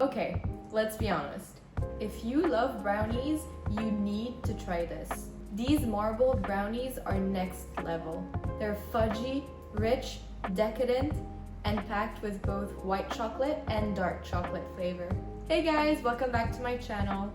Okay, let's be honest. If you love brownies, you need to try this. These marbled brownies are next level. They're fudgy, rich, decadent, and packed with both white chocolate and dark chocolate flavor. Hey guys, welcome back to my channel.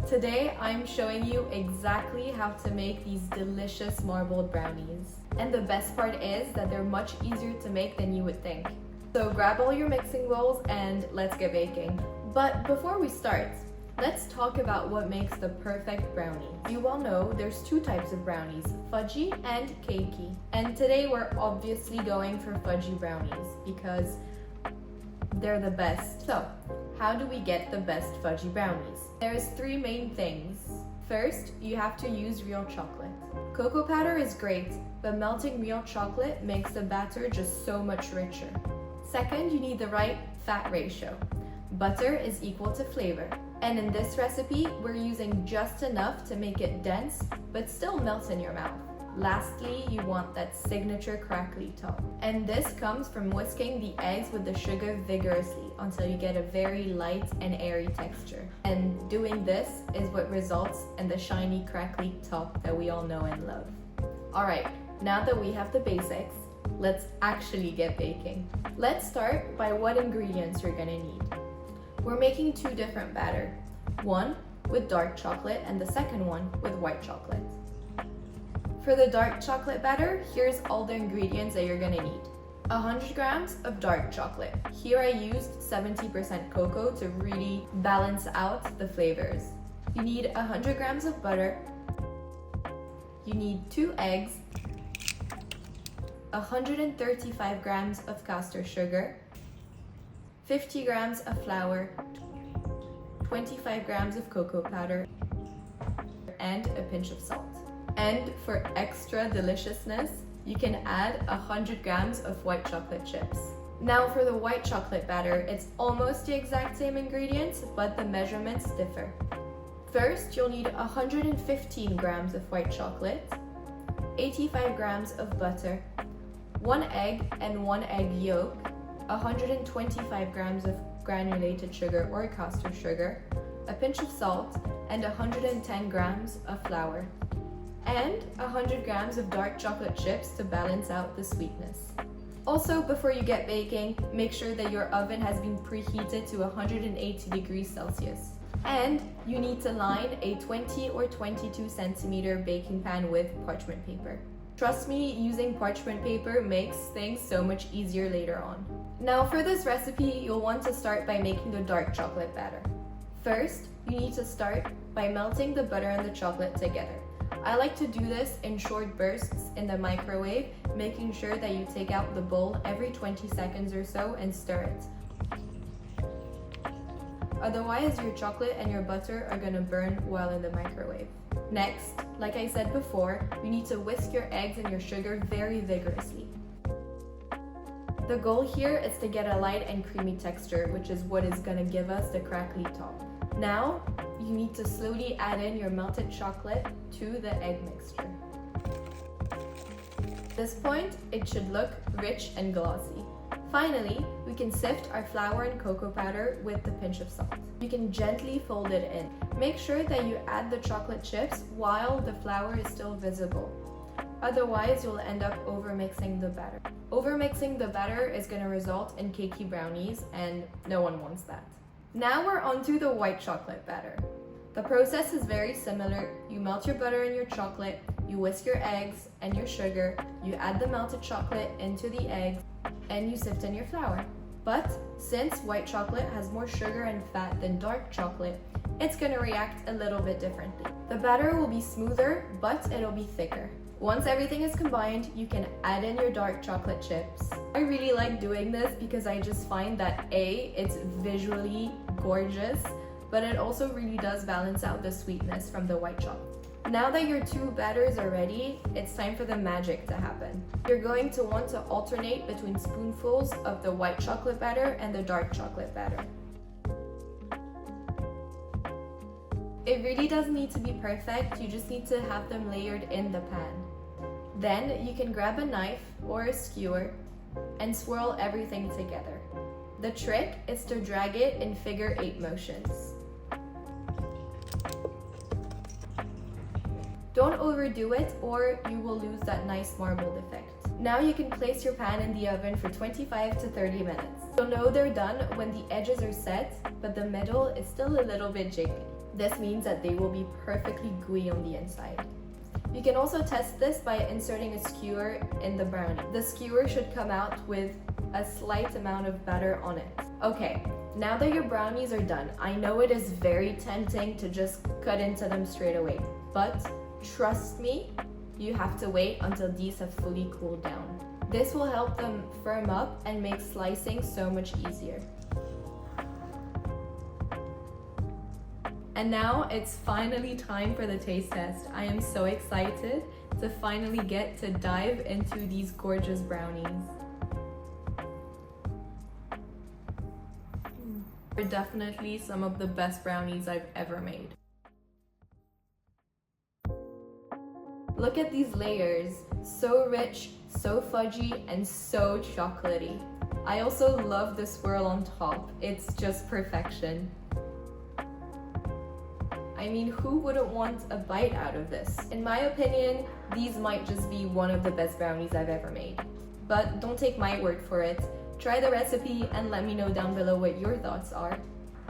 Today I'm showing you exactly how to make these delicious marbled brownies. And the best part is that they're much easier to make than you would think. So grab all your mixing bowls and let's get baking. But before we start, let's talk about what makes the perfect brownie. You all know there's two types of brownies, fudgy and cakey. And today we're obviously going for fudgy brownies because they're the best. So, how do we get the best fudgy brownies? There's three main things. First, you have to use real chocolate. Cocoa powder is great, but melting real chocolate makes the batter just so much richer. Second, you need the right fat ratio. Butter is equal to flavor. And in this recipe, we're using just enough to make it dense, but still melt in your mouth. Lastly, you want that signature crackly top. And this comes from whisking the eggs with the sugar vigorously until you get a very light and airy texture. And doing this is what results in the shiny crackly top that we all know and love. Alright, now that we have the basics, let's actually get baking. Let's start by what ingredients you're gonna need. We're making two different batter, one with dark chocolate and the second one with white chocolate. For the dark chocolate batter, here's all the ingredients that you're gonna need. 100 grams of dark chocolate. Here I used 70% cocoa to really balance out the flavors. You need 100 grams of butter. You need 2 eggs, 135 grams of caster sugar, 50 grams of flour, 25 grams of cocoa powder, and a pinch of salt. And for extra deliciousness, you can add 100 grams of white chocolate chips. Now for the white chocolate batter, it's almost the exact same ingredients, but the measurements differ. First, you'll need 115 grams of white chocolate, 85 grams of butter, 1 egg and 1 egg yolk, 125 grams of granulated sugar or caster sugar, a pinch of salt, and 110 grams of flour, and 100 grams of dark chocolate chips to balance out the sweetness. Also, before you get baking, make sure that your oven has been preheated to 180 degrees Celsius. And you need to line a 20 or 22 centimeter baking pan with parchment paper. Trust me, using parchment paper makes things so much easier later on. Now for this recipe, you'll want to start by making the dark chocolate batter. First, you need to start by melting the butter and the chocolate together. I like to do this in short bursts in the microwave, making sure that you take out the bowl every 20 seconds or so and stir it. Otherwise, your chocolate and your butter are gonna burn while in the microwave. Next, like I said before, you need to whisk your eggs and your sugar very vigorously. The goal here is to get a light and creamy texture, which is what is gonna give us the crackly top. Now, you need to slowly add in your melted chocolate to the egg mixture. At this point, it should look rich and glossy. Finally, we can sift our flour and cocoa powder with the pinch of salt. You can gently fold it in. Make sure that you add the chocolate chips while the flour is still visible. Otherwise, you'll end up overmixing the batter. Overmixing the batter is going to result in cakey brownies, and no one wants that. Now we're onto the white chocolate batter. The process is very similar. You melt your butter and your chocolate, you whisk your eggs and your sugar, you add the melted chocolate into the eggs, and you sift in your flour. But since white chocolate has more sugar and fat than dark chocolate, it's going to react a little bit differently. The batter will be smoother, but it'll be thicker. Once everything is combined, you can add in your dark chocolate chips. I really like doing this because I just find that A, it's visually gorgeous, but it also really does balance out the sweetness from the white chocolate. Now that your two batters are ready, it's time for the magic to happen. You're going to want to alternate between spoonfuls of the white chocolate batter and the dark chocolate batter. It really doesn't need to be perfect, you just need to have them layered in the pan. Then you can grab a knife or a skewer and swirl everything together. The trick is to drag it in figure 8 motions. Don't overdo it or you will lose that nice marbled effect. Now you can place your pan in the oven for 25 to 30 minutes. You'll know they're done when the edges are set, but the middle is still a little bit jiggly. This means that they will be perfectly gooey on the inside. You can also test this by inserting a skewer in the brownie. The skewer should come out with a slight amount of batter on it. Okay, now that your brownies are done, I know it is very tempting to just cut into them straight away, but trust me, you have to wait until these have fully cooled down. This will help them firm up and make slicing so much easier. And now it's finally time for the taste test. I am so excited to finally get to dive into these gorgeous brownies. They're definitely some of the best brownies I've ever made. Look at these layers, so rich, so fudgy, and so chocolatey. I also love the swirl on top, it's just perfection. I mean, who wouldn't want a bite out of this? In my opinion, these might just be one of the best brownies I've ever made. But don't take my word for it. Try the recipe and let me know down below what your thoughts are.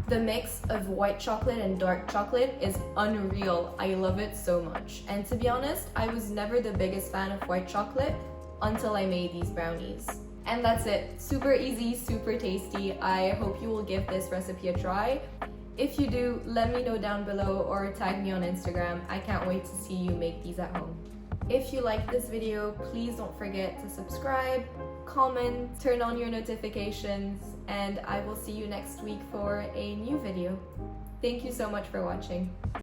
The mix of white chocolate and dark chocolate is unreal. I love it so much. And to be honest, I was never the biggest fan of white chocolate until I made these brownies. And that's it. Super easy, super tasty. I hope you will give this recipe a try. If you do, let me know down below or tag me on Instagram. I can't wait to see you make these at home. If you like this video, please don't forget to subscribe, comment, turn on your notifications, and I will see you next week for a new video. Thank you so much for watching.